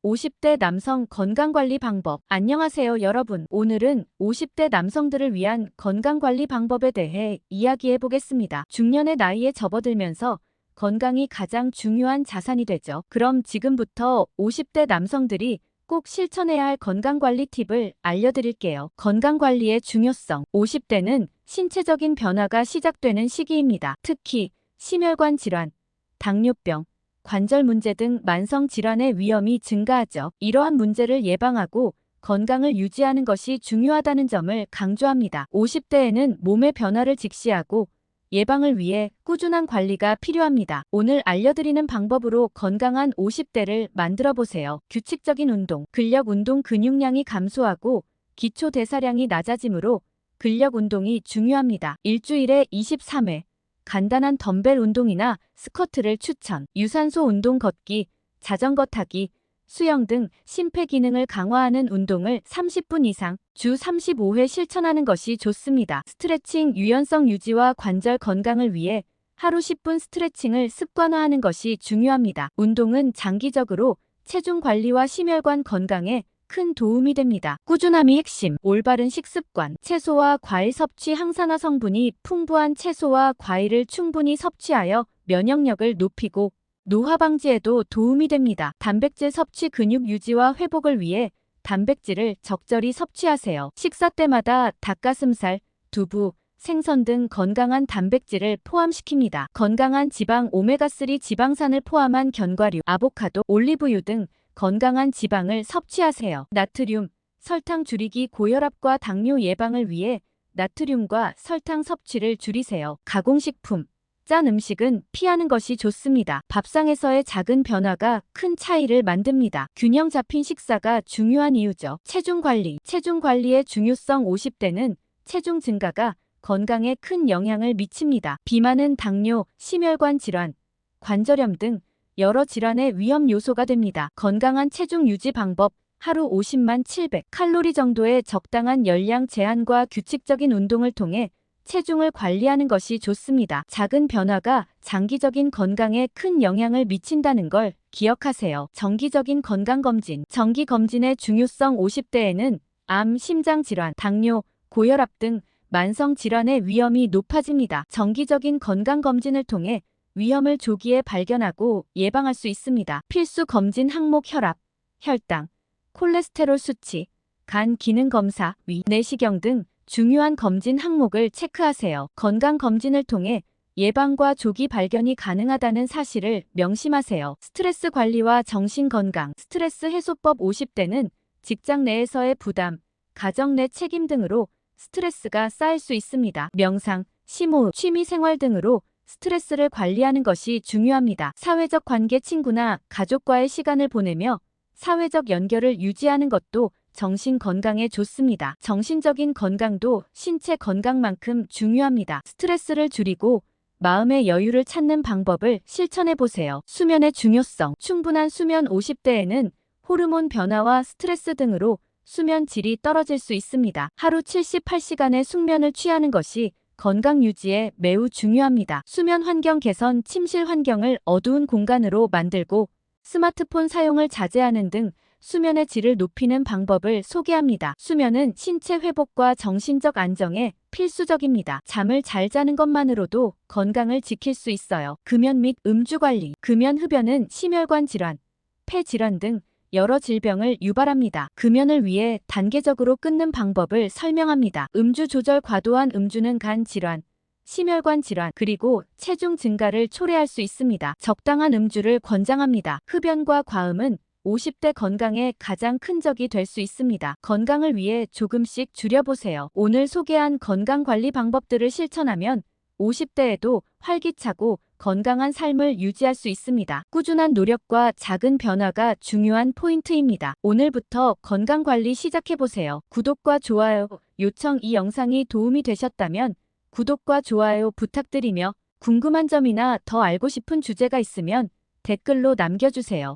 50대 남성 건강관리 방법. 안녕하세요, 여러분. 오늘은 50대 남성들을 위한 건강관리 방법에 대해 이야기해 보겠습니다. 중년의 나이에 접어들면서 건강이 가장 중요한 자산이 되죠. 그럼 지금부터 50대 남성들이 꼭 실천해야 할 건강관리 팁을 알려드릴게요. 건강관리의 중요성. 50대는 신체적인 변화가 시작되는 시기입니다. 특히 심혈관 질환, 당뇨병, 관절 문제 등 만성 질환의 위험이 증가하죠. 이러한 문제를 예방하고 건강을 유지하는 것이 중요하다는 점을 강조합니다. 50대에는 몸의 변화를 직시하고 예방을 위해 꾸준한 관리가 필요합니다. 오늘 알려드리는 방법으로 건강한 50대를 만들어 보세요. 규칙적인 운동. 근력 운동 근육량이 감소하고 기초 대사량이 낮아지므로 근력 운동이 중요합니다. 일주일에 23회. 간단한 덤벨 운동이나 스쿼트를 추천. 유산소 운동 걷기, 자전거 타기, 수영 등 심폐 기능을 강화하는 운동을 30분 이상 주 35회 실천하는 것이 좋습니다. 스트레칭 유연성 유지와 관절 건강을 위해 하루 10분 스트레칭을 습관화하는 것이 중요합니다. 운동은 장기적으로 체중 관리와 심혈관 건강에 큰 도움이 됩니다. 꾸준함이 핵심. 올바른 식습관. 채소와 과일 섭취. 항산화 성분이 풍부한 채소와 과일을 충분히 섭취하여 면역력을 높이고 노화 방지에도 도움이 됩니다. 단백질 섭취. 근육 유지와 회복을 위해 단백질을 적절히 섭취하세요. 식사 때마다 닭가슴살, 두부, 생선 등 건강한 단백질을 포함시킵니다. 건강한 지방. 오메가3 지방산을 포함한 견과류, 아보카도, 올리브유 등 건강한 지방을 섭취하세요. 나트륨, 설탕 줄이기. 고혈압과 당뇨 예방을 위해 나트륨과 설탕 섭취를 줄이세요. 가공식품, 짠 음식은 피하는 것이 좋습니다. 밥상에서의 작은 변화가 큰 차이를 만듭니다. 균형 잡힌 식사가 중요한 이유죠. 체중 관리. 체중 관리의 중요성. 50대는 체중 증가가 건강에 큰 영향을 미칩니다. 비만은 당뇨, 심혈관 질환, 관절염 등 여러 질환의 위험 요소가 됩니다. 건강한 체중 유지 방법. 하루 50만 700 칼로리 정도의 적당한 열량 제한과 규칙적인 운동을 통해 체중을 관리하는 것이 좋습니다. 작은 변화가 장기적인 건강에 큰 영향을 미친다는 걸 기억하세요. 정기적인 건강검진. 정기검진의 중요성. 50대에는 암, 심장질환, 당뇨, 고혈압 등 만성 질환의 위험이 높아집니다. 정기적인 건강검진을 통해 위험을 조기에 발견하고 예방할 수 있습니다. 필수 검진 항목. 혈압, 혈당, 콜레스테롤 수치, 간 기능 검사, 위, 내시경 등 중요한 검진 항목을 체크하세요. 건강검진을 통해 예방과 조기 발견이 가능하다는 사실을 명심하세요. 스트레스 관리와 정신건강. 스트레스 해소법. 50대는 직장 내에서의 부담, 가정 내 책임 등으로 스트레스가 쌓일 수 있습니다. 명상, 심호흡, 취미생활 등으로 스트레스를 관리하는 것이 중요합니다. 사회적 관계. 친구나 가족과의 시간을 보내며 사회적 연결을 유지하는 것도 정신 건강에 좋습니다. 정신적인 건강도 신체 건강만큼 중요합니다. 스트레스를 줄이고 마음의 여유를 찾는 방법을 실천해 보세요. 수면의 중요성. 충분한 수면. 50대에는 호르몬 변화와 스트레스 등으로 수면 질이 떨어질 수 있습니다. 하루 78시간의 숙면을 취하는 것이 건강 유지에 매우 중요합니다. 수면 환경 개선. 침실 환경을 어두운 공간으로 만들고 스마트폰 사용을 자제하는 등 수면의 질을 높이는 방법을 소개합니다. 수면은 신체 회복과 정신적 안정에 필수적입니다. 잠을 잘 자는 것만으로도 건강을 지킬 수 있어요. 금연 및 음주 관리. 금연 흡연은 심혈관 질환, 폐 질환 등 여러 질병을 유발합니다. 금연을 위해 단계적으로 끊는 방법을 설명합니다. 음주 조절. 과도한 음주는 간 질환, 심혈관 질환, 그리고 체중 증가를 초래할 수 있습니다. 적당한 음주를 권장합니다. 흡연과 과음은 50대 건강에 가장 큰 적이 될 수 있습니다. 건강을 위해 조금씩 줄여보세요. 오늘 소개한 건강관리 방법들을 실천하면 50대에도 활기차고 건강한 삶을 유지할 수 있습니다. 꾸준한 노력과 작은 변화가 중요한 포인트입니다. 오늘부터 건강관리 시작해보세요. 구독과 좋아요 요청. 이 영상이 도움이 되셨다면 구독과 좋아요 부탁드리며 궁금한 점이나 더 알고 싶은 주제가 있으면 댓글로 남겨주세요.